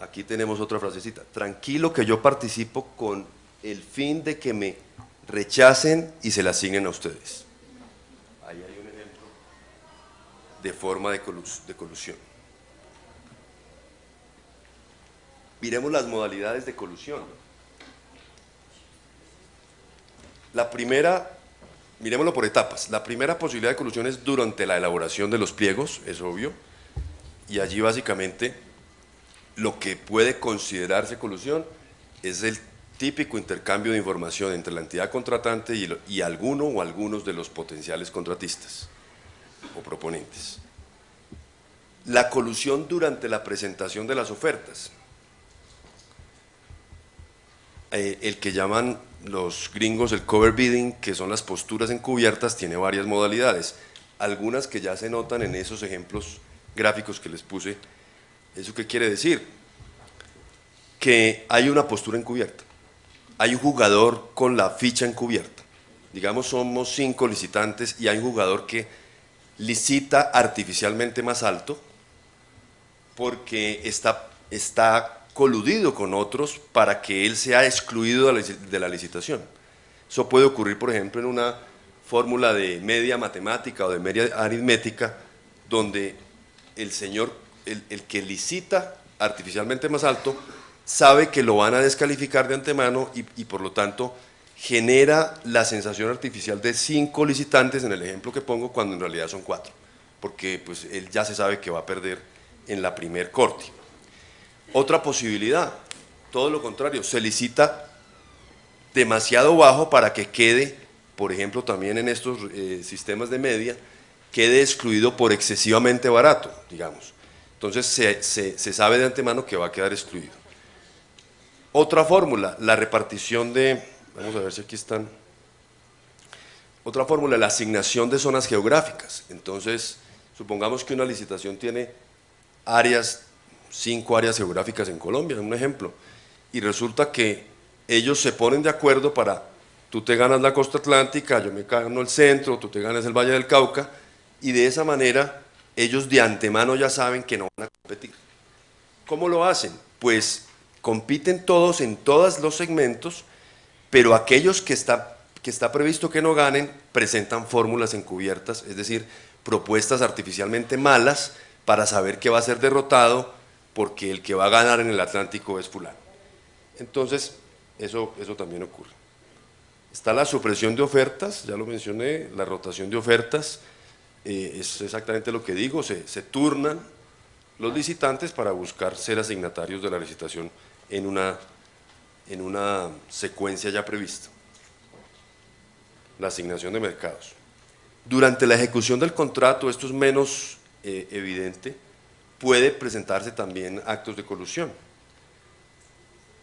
aquí tenemos otra frasecita, tranquilo que yo participo con el fin de que me rechacen y se la asignen a ustedes. Ahí hay un ejemplo de forma de colusión. Miremos las modalidades de colusión. La primera, miremoslo por etapas. La primera posibilidad de colusión es durante la elaboración de los pliegos, es obvio, y allí básicamente lo que puede considerarse colusión es el típico intercambio de información entre la entidad contratante y alguno o algunos de los potenciales contratistas o proponentes. La colusión durante la presentación de las ofertas. El que llaman los gringos el cover bidding, que son las posturas encubiertas, tiene varias modalidades, algunas que ya se notan en esos ejemplos gráficos que les puse. ¿Eso qué quiere decir? Que hay una postura encubierta, hay un jugador con la ficha encubierta, digamos somos 5 licitantes y hay un jugador que licita artificialmente más alto porque está coludido con otros para que él sea excluido de la licitación. Eso puede ocurrir, por ejemplo, en una fórmula de media matemática o de media aritmética, donde el señor, el que licita artificialmente más alto, sabe que lo van a descalificar de antemano y por lo tanto genera la sensación artificial de 5 licitantes en el ejemplo que pongo, cuando en realidad son 4, porque pues él ya se sabe que va a perder en la primer corte. Otra posibilidad, todo lo contrario, se licita demasiado bajo para que quede, por ejemplo, también en estos sistemas de media, quede excluido por excesivamente barato, digamos. Entonces se sabe de antemano que va a quedar excluido. Otra fórmula, la repartición de, vamos a ver si aquí están, otra fórmula, la asignación de zonas geográficas. Entonces, supongamos que una licitación tiene áreas, 5 áreas geográficas en Colombia, un ejemplo, y resulta que ellos se ponen de acuerdo para, tú te ganas la costa atlántica, yo me gano el centro, tú te ganas el Valle del Cauca, y de esa manera ellos de antemano ya saben que no van a competir. ¿Cómo lo hacen? Pues compiten todos en todos los segmentos, pero aquellos que está previsto que no ganen, presentan fórmulas encubiertas, es decir, propuestas artificialmente malas para saber que va a ser derrotado porque el que va a ganar en el Atlántico es fulano. Entonces, eso también ocurre. Está la supresión de ofertas, ya lo mencioné, la rotación de ofertas, es exactamente lo que digo, se turnan los licitantes para buscar ser asignatarios de la licitación en una secuencia ya prevista. La asignación de mercados. Durante la ejecución del contrato, esto es menos evidente, puede presentarse también actos de colusión.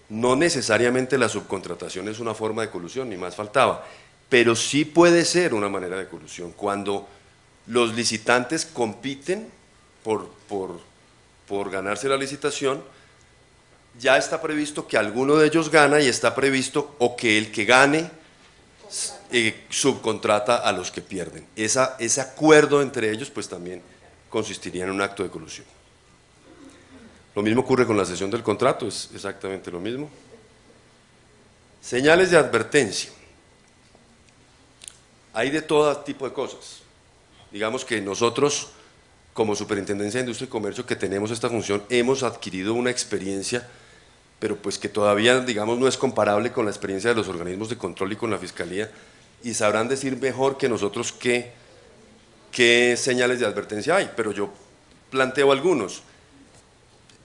No necesariamente la subcontratación es una forma de colusión, ni más faltaba, pero sí puede ser una manera de colusión, cuando los licitantes compiten por ganarse la licitación, ya está previsto que alguno de ellos gana y está previsto o que el que gane subcontrata a los que pierden. Ese acuerdo entre ellos pues también consistiría en un acto de colusión. Lo mismo ocurre con la cesión del contrato, es exactamente lo mismo. Señales de advertencia. Hay de todo tipo de cosas. Digamos que nosotros, como Superintendencia de Industria y Comercio, que tenemos esta función, hemos adquirido una experiencia, pero pues que todavía, digamos, no es comparable con la experiencia de los organismos de control y con la Fiscalía, y sabrán decir mejor que nosotros qué señales de advertencia hay, pero yo planteo algunos,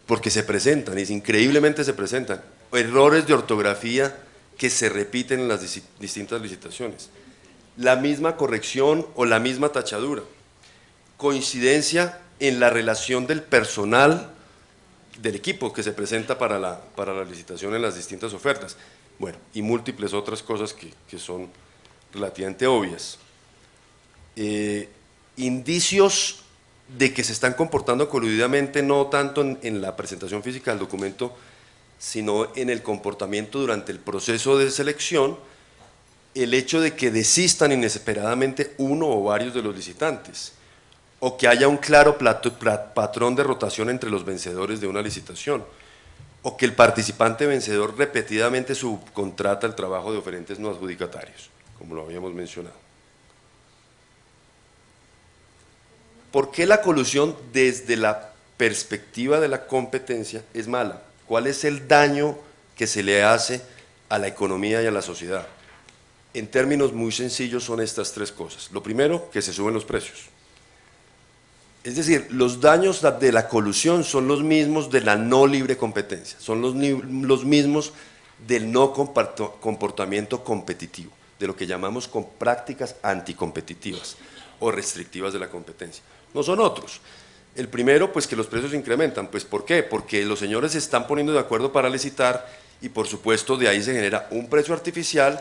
porque se presentan, y increíblemente se presentan, errores de ortografía que se repiten en las distintas licitaciones, la misma corrección o la misma tachadura, coincidencia en la relación del personal del equipo que se presenta para la licitación en las distintas ofertas, bueno, y múltiples otras cosas que son relativamente obvias. Indicios de que se están comportando coludidamente, no tanto en la presentación física del documento, sino en el comportamiento durante el proceso de selección, el hecho de que desistan inesperadamente uno o varios de los licitantes, o que haya un claro patrón de rotación entre los vencedores de una licitación, o que el participante vencedor repetidamente subcontrata el trabajo de oferentes no adjudicatarios, como lo habíamos mencionado. ¿Por qué la colusión desde la perspectiva de la competencia es mala? ¿Cuál es el daño que se le hace a la economía y a la sociedad? En términos muy sencillos son estas tres cosas. Lo primero, que se suben los precios. Es decir, los daños de la colusión son los mismos de la no libre competencia, son los mismos del no comportamiento competitivo, de lo que llamamos con prácticas anticompetitivas o restrictivas de la competencia. No son otros. El primero, pues que los precios se incrementan. Pues ¿por qué? Porque los señores se están poniendo de acuerdo para licitar y por supuesto de ahí se genera un precio artificial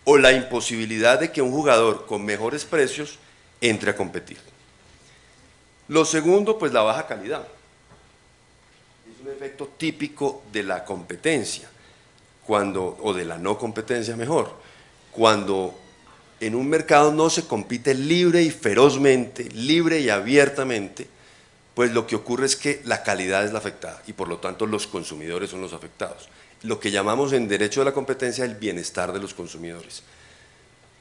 o la imposibilidad de que un jugador con mejores precios entre a competir. Lo segundo, pues la baja calidad. Es un efecto típico de la competencia, o de la no competencia mejor, cuando en un mercado no se compite libre y ferozmente, libre y abiertamente, pues lo que ocurre es que la calidad es la afectada y por lo tanto los consumidores son los afectados. Lo que llamamos en derecho de la competencia el bienestar de los consumidores.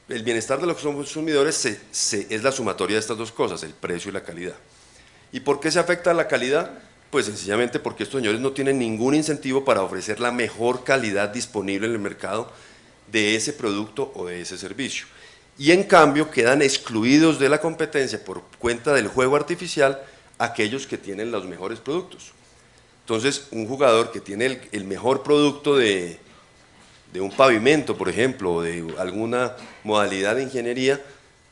El bienestar de los consumidores es la sumatoria de estas dos cosas, el precio y la calidad. ¿Y por qué se afecta la calidad? Pues sencillamente porque estos señores no tienen ningún incentivo para ofrecer la mejor calidad disponible en el mercado de ese producto o de ese servicio. Y en cambio quedan excluidos de la competencia por cuenta del juego artificial aquellos que tienen los mejores productos. Entonces, un jugador que tiene el mejor producto de un pavimento, por ejemplo, o de alguna modalidad de ingeniería,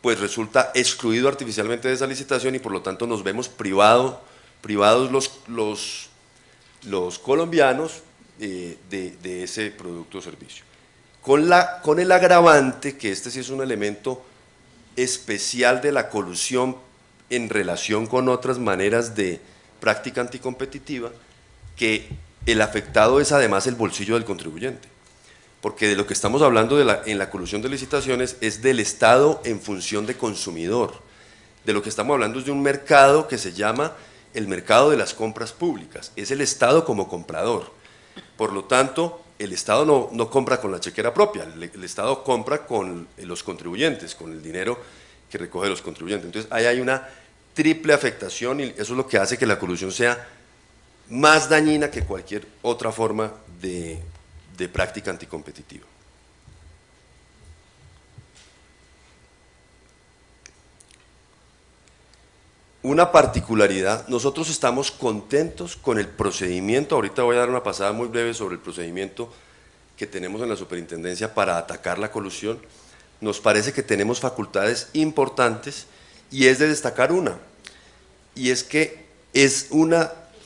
pues resulta excluido artificialmente de esa licitación y por lo tanto nos vemos privados los colombianos de ese producto o servicio. Con el agravante, que este sí es un elemento especial de la colusión en relación con otras maneras de práctica anticompetitiva, que el afectado es además el bolsillo del contribuyente. Porque de lo que estamos hablando en la colusión de licitaciones es del Estado en función de consumidor. De lo que estamos hablando es de un mercado que se llama el mercado de las compras públicas. Es el Estado como comprador. Por lo tanto, el Estado no compra con la chequera propia, el Estado compra con los contribuyentes, con el dinero que recoge los contribuyentes. Entonces, ahí hay una triple afectación y eso es lo que hace que la colusión sea más dañina que cualquier otra forma de práctica anticompetitiva. Una particularidad, nosotros estamos contentos con el procedimiento, ahorita voy a dar una pasada muy breve sobre el procedimiento que tenemos en la superintendencia para atacar la colusión. Nos parece que tenemos facultades importantes y es de destacar una, y es que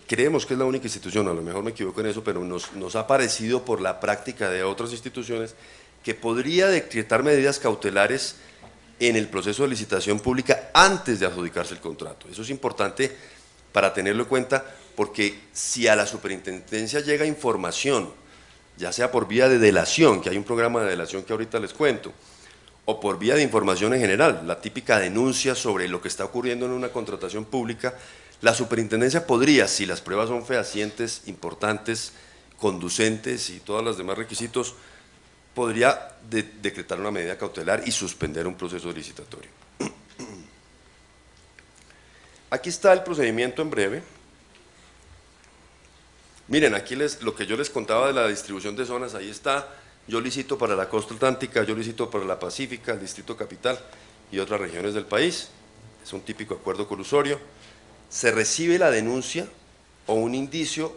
creemos que es la única institución, a lo mejor me equivoco en eso, pero nos ha parecido por la práctica de otras instituciones que podría decretar medidas cautelares en el proceso de licitación pública antes de adjudicarse el contrato. Eso es importante para tenerlo en cuenta porque si a la superintendencia llega información, ya sea por vía de delación, que hay un programa de delación que ahorita les cuento, o por vía de información en general, la típica denuncia sobre lo que está ocurriendo en una contratación pública, la superintendencia podría, si las pruebas son fehacientes, importantes, conducentes y todos los demás requisitos, podría decretar una medida cautelar y suspender un proceso licitatorio. Aquí está el procedimiento en breve. Miren, aquí lo que yo les contaba de la distribución de zonas, ahí está. Yo licito para la costa atlántica, yo licito para la pacífica, el distrito capital y otras regiones del país. Es un típico acuerdo colusorio. Se recibe la denuncia o un indicio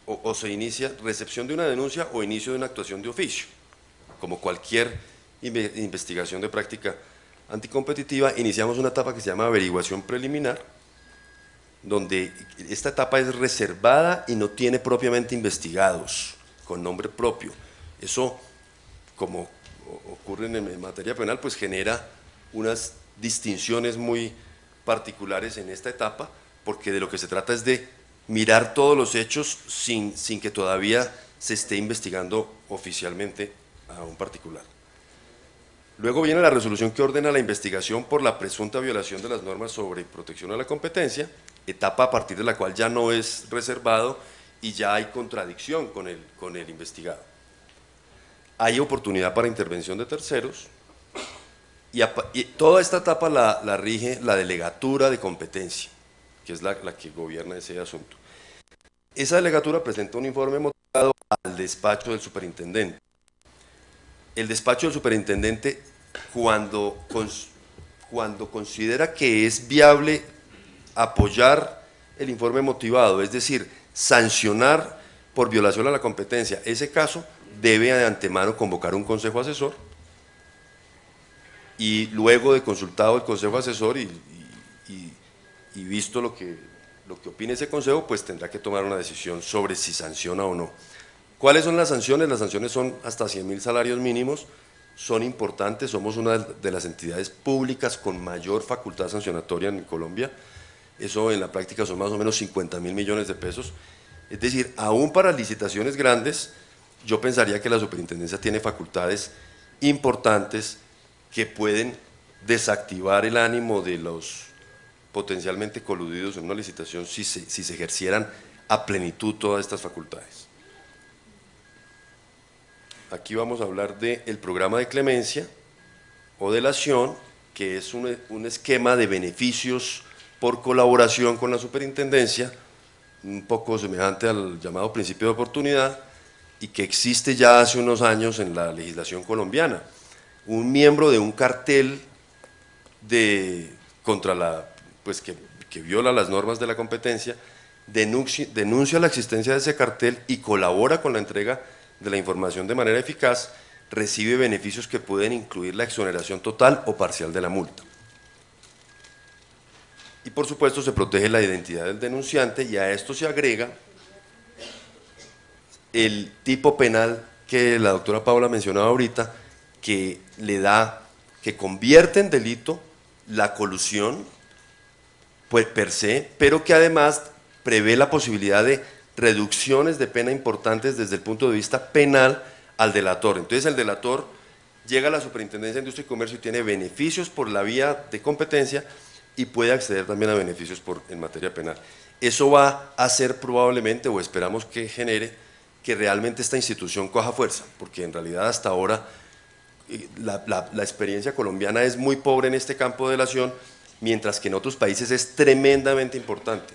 o se inicia recepción de una denuncia o inicio de una actuación de oficio. Como cualquier investigación de práctica anticompetitiva, iniciamos una etapa que se llama averiguación preliminar, donde esta etapa es reservada y no tiene propiamente investigados con nombre propio. Eso, como ocurre en materia penal, pues genera unas distinciones muy particulares en esta etapa, porque de lo que se trata es de mirar todos los hechos sin que todavía se esté investigando oficialmente a un particular. Luego viene la resolución que ordena la investigación por la presunta violación de las normas sobre protección a la competencia, etapa a partir de la cual ya no es reservado y ya hay contradicción con el investigado. Hay oportunidad para intervención de terceros y toda esta etapa la rige la delegatura de competencia, que es la que gobierna ese asunto. Esa delegatura presenta un informe motivado al despacho del superintendente. El despacho del superintendente, cuando considera que es viable apoyar el informe motivado, es decir, sancionar por violación a la competencia ese caso, debe de antemano convocar un consejo asesor y luego de consultado el consejo asesor y visto lo que opine ese consejo, pues tendrá que tomar una decisión sobre si sanciona o no. ¿Cuáles son las sanciones? Las sanciones son hasta 100.000 salarios mínimos, son importantes, somos una de las entidades públicas con mayor facultad sancionatoria en Colombia, eso en la práctica son más o menos 50.000 millones de pesos, es decir, aún para licitaciones grandes, yo pensaría que la superintendencia tiene facultades importantes que pueden desactivar el ánimo de los potencialmente coludidos en una licitación si se ejercieran a plenitud todas estas facultades. Aquí vamos a hablar del programa de clemencia o delación, que es un esquema de beneficios por colaboración con la superintendencia, un poco semejante al llamado principio de oportunidad, y que existe ya hace unos años en la legislación colombiana. Un miembro de un cartel que viola las normas de la competencia, denuncia la existencia de ese cartel y colabora con la entrega de la información de manera eficaz, recibe beneficios que pueden incluir la exoneración total o parcial de la multa. Y por supuesto se protege la identidad del denunciante y a esto se agrega el tipo penal que la doctora Paula mencionaba ahorita, que convierte en delito la colusión, pues per se, pero que además prevé la posibilidad de reducciones de pena importantes desde el punto de vista penal al delator. Entonces el delator llega a la Superintendencia de Industria y Comercio y tiene beneficios por la vía de competencia y puede acceder también a beneficios en materia penal. Eso va a hacer probablemente, o esperamos que genere, que realmente esta institución coja fuerza, porque en realidad hasta ahora la experiencia colombiana es muy pobre en este campo de delación, mientras que en otros países es tremendamente importante.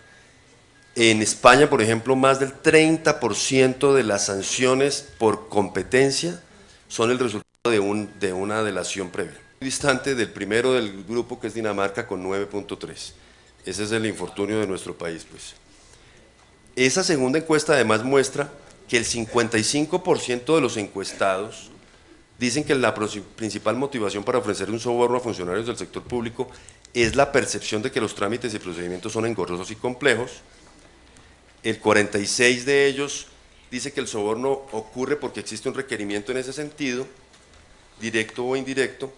En España, por ejemplo, más del 30% de las sanciones por competencia son el resultado de una delación previa. Muy distante del primero del grupo, que es Dinamarca, con 9.3. Ese es el infortunio de nuestro país, pues. Esa segunda encuesta además muestra que el 55% de los encuestados dicen que la principal motivación para ofrecer un soborno a funcionarios del sector público es la percepción de que los trámites y procedimientos son engorrosos y complejos. El 46% de ellos dice que el soborno ocurre porque existe un requerimiento en ese sentido, directo o indirecto,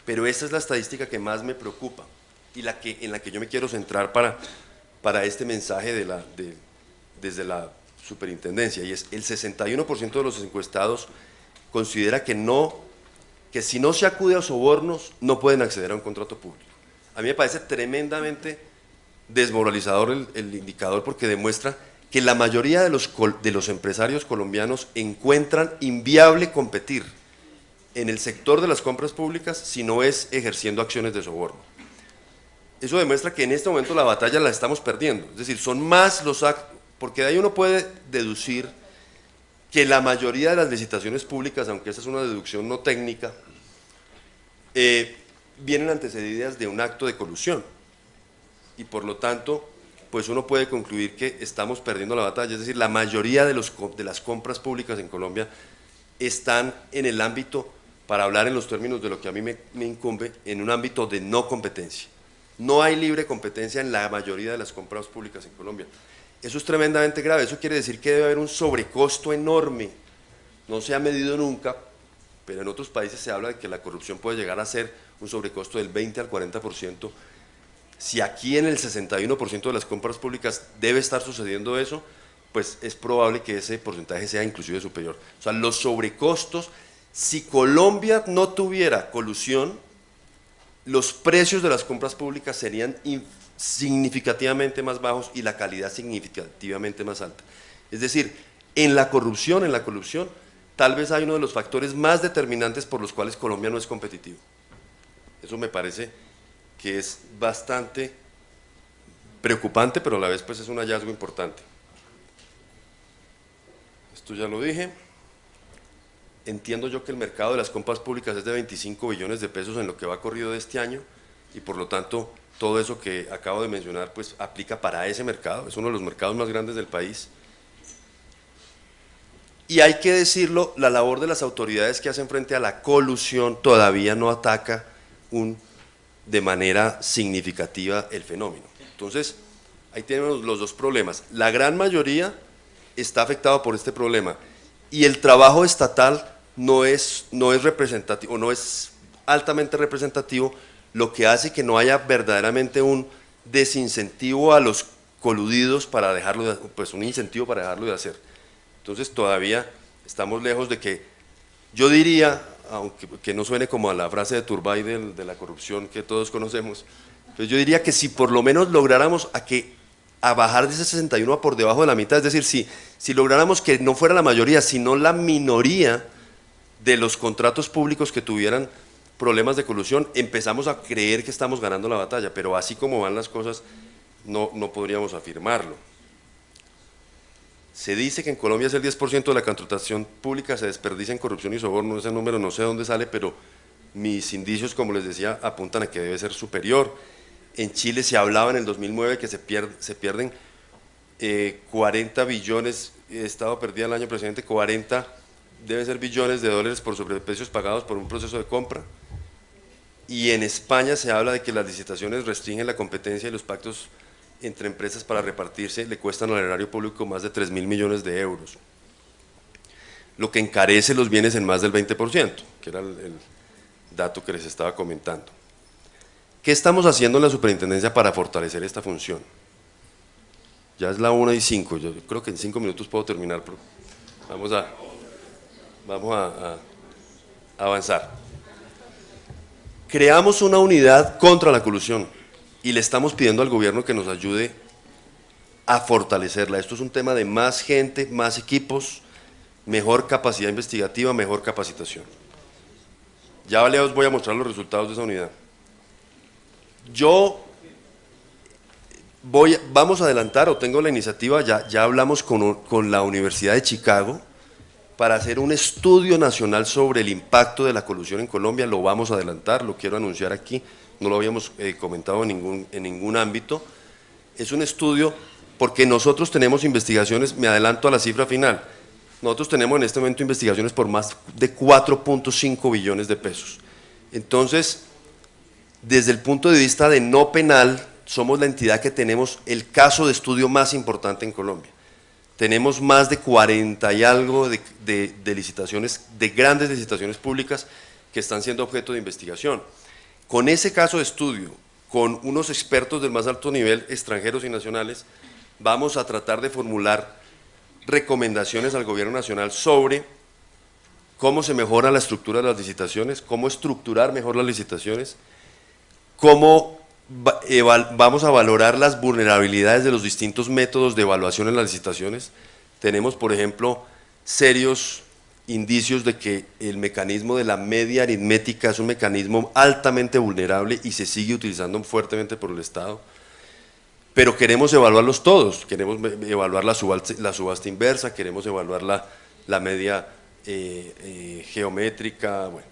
pero esa es la estadística que más me preocupa y en la que yo me quiero centrar para este mensaje desde la superintendencia, y es el 61% de los encuestados considera que si no se acude a sobornos no pueden acceder a un contrato público. A mí me parece tremendamente desmoralizador el indicador, porque demuestra que la mayoría de los empresarios colombianos encuentran inviable competir en el sector de las compras públicas si no es ejerciendo acciones de soborno. Eso demuestra que en este momento la batalla la estamos perdiendo, es decir, son más los actos, porque de ahí uno puede deducir que la mayoría de las licitaciones públicas, aunque esa es una deducción no técnica, vienen antecedidas de un acto de colusión, y por lo tanto, pues uno puede concluir que estamos perdiendo la batalla, es decir, la mayoría de las compras públicas en Colombia están en el ámbito, para hablar en los términos de lo que a mí me incumbe, en un ámbito de no competencia. No hay libre competencia en la mayoría de las compras públicas en Colombia. Eso es tremendamente grave, eso quiere decir que debe haber un sobrecosto enorme, no se ha medido nunca, pero en otros países se habla de que la corrupción puede llegar a ser un sobrecosto del 20 al 40%. Si aquí en el 61% de las compras públicas debe estar sucediendo eso, pues es probable que ese porcentaje sea inclusive superior. O sea, los sobrecostos, si Colombia no tuviera colusión, los precios de las compras públicas serían significativamente más bajos y la calidad significativamente más alta. Es decir, en la corrupción, tal vez hay uno de los factores más determinantes por los cuales Colombia no es competitivo. Eso me parece que es bastante preocupante, pero a la vez pues es un hallazgo importante. Esto ya lo dije. Entiendo yo que el mercado de las compras públicas es de 25 billones de pesos en lo que va corrido de este año y por lo tanto todo eso que acabo de mencionar pues aplica para ese mercado, es uno de los mercados más grandes del país. Y hay que decirlo, la labor de las autoridades que hacen frente a la colusión todavía no ataca de manera significativa el fenómeno. Entonces, ahí tenemos los dos problemas. La gran mayoría está afectado por este problema y el trabajo estatal no es representativo, no es altamente representativo, lo que hace que no haya verdaderamente un desincentivo a los coludidos para dejarlo, pues un incentivo para dejarlo de hacer. Entonces todavía estamos lejos de que, yo diría, aunque que no suene como a la frase de Turbay de la corrupción que todos conocemos, pues yo diría que si por lo menos lográramos a bajar de ese 61 a por debajo de la mitad, es decir, si lográramos que no fuera la mayoría, sino la minoría de los contratos públicos que tuvieran problemas de colusión, empezamos a creer que estamos ganando la batalla, pero así como van las cosas, no podríamos afirmarlo. Se dice que en Colombia es el 10% de la contratación pública se desperdicia en corrupción y soborno, ese número no sé dónde sale, pero mis indicios, como les decía, apuntan a que debe ser superior. En Chile se hablaba en el 2009 que se pierden 40 billones, he estado perdida el año, presidente, 40 deben ser billones de dólares por sobreprecios pagados por un proceso de compra. Y en España se habla de que las licitaciones restringen la competencia y los pactos entre empresas para repartirse le cuestan al erario público más de 3.000 millones de euros, lo que encarece los bienes en más del 20%, que era el dato que les estaba comentando. ¿Qué estamos haciendo en la superintendencia para fortalecer esta función? Ya es la 1:05, yo creo que en 5 minutos puedo terminar, pero vamos a avanzar. Creamos una unidad contra la colusión y le estamos pidiendo al gobierno que nos ayude a fortalecerla. Esto es un tema de más gente, más equipos, mejor capacidad investigativa, mejor capacitación. Ya les voy a mostrar los resultados de esa unidad. Vamos a adelantar, o tengo la iniciativa, ya hablamos con la Universidad de Chicago para hacer un estudio nacional sobre el impacto de la colusión en Colombia. Lo vamos a adelantar, lo quiero anunciar aquí, no lo habíamos comentado en ningún ámbito. Es un estudio porque nosotros tenemos investigaciones, me adelanto a la cifra final, nosotros tenemos en este momento investigaciones por más de 4.5 billones de pesos. Entonces, desde el punto de vista de no penal, somos la entidad que tenemos el caso de estudio más importante en Colombia. Tenemos más de 40 y algo de licitaciones, de grandes licitaciones públicas que están siendo objeto de investigación. Con ese caso de estudio, con unos expertos del más alto nivel, extranjeros y nacionales, vamos a tratar de formular recomendaciones al gobierno nacional sobre cómo se mejora la estructura de las licitaciones, cómo estructurar mejor las licitaciones, cómo vamos a valorar las vulnerabilidades de los distintos métodos de evaluación en las licitaciones. Tenemos, por ejemplo, serios indicios de que el mecanismo de la media aritmética es un mecanismo altamente vulnerable y se sigue utilizando fuertemente por el Estado. Pero queremos evaluarlos todos, queremos evaluar la subasta inversa, queremos evaluar la media geométrica, bueno.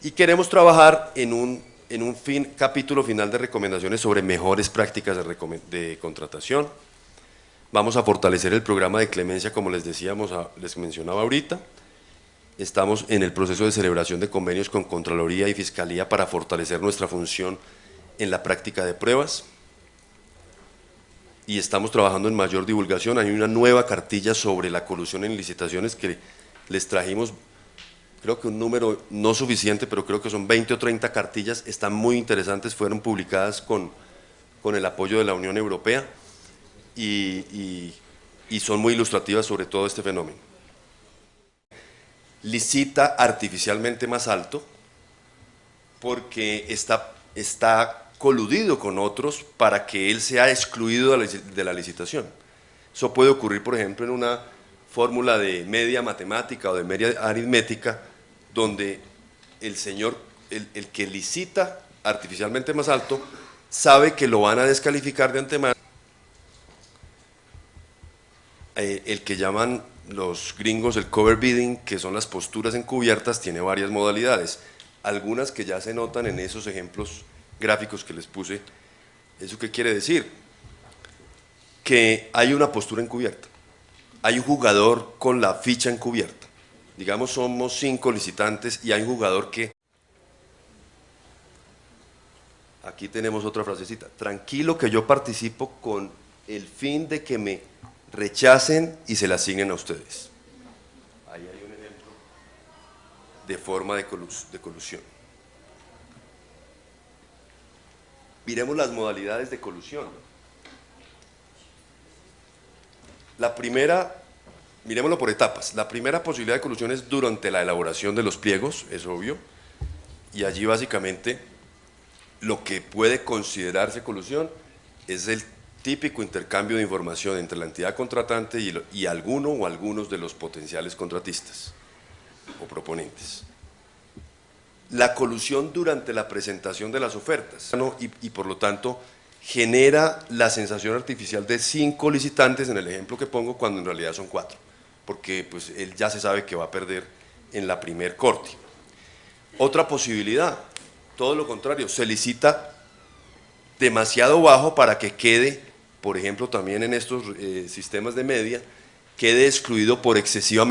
Y queremos trabajar en un capítulo final de recomendaciones sobre mejores prácticas de contratación. Vamos a fortalecer el programa de clemencia, como les decíamos, les mencionaba ahorita. Estamos en el proceso de celebración de convenios con Contraloría y Fiscalía para fortalecer nuestra función en la práctica de pruebas. Y estamos trabajando en mayor divulgación. Hay una nueva cartilla sobre la colusión en licitaciones que les trajimos, creo que un número no suficiente, pero creo que son 20 o 30 cartillas, están muy interesantes, fueron publicadas con el apoyo de la Unión Europea y son muy ilustrativas sobre todo este fenómeno. Licita artificialmente más alto porque está coludido con otros para que él sea excluido de la licitación. Eso puede ocurrir, por ejemplo, en una fórmula de media matemática o de media aritmética, donde el señor, el que licita artificialmente más alto, sabe que lo van a descalificar de antemano. El que llaman los gringos el cover bidding, que son las posturas encubiertas, tiene varias modalidades. Algunas que ya se notan en esos ejemplos gráficos que les puse. ¿Eso qué quiere decir? Que hay una postura encubierta. Hay un jugador con la ficha encubierta. Digamos, somos 5 licitantes y hay un jugador que... Aquí tenemos otra frasecita. Tranquilo que yo participo con el fin de que me rechacen y se la asignen a ustedes. Ahí hay un ejemplo de forma de colusión. Miremos las modalidades de colusión. La primera, miremoslo por etapas. La primera posibilidad de colusión es durante la elaboración de los pliegos, es obvio, y allí básicamente lo que puede considerarse colusión es el típico intercambio de información entre la entidad contratante y alguno o algunos de los potenciales contratistas o proponentes. La colusión durante la presentación de las ofertas y por lo tanto genera la sensación artificial de 5 licitantes en el ejemplo que pongo, cuando en realidad son 4, porque pues él ya se sabe que va a perder en la primer corte. Otra posibilidad, todo lo contrario, se licita demasiado bajo para que quede, por ejemplo también en estos sistemas de media, quede excluido por excesivamente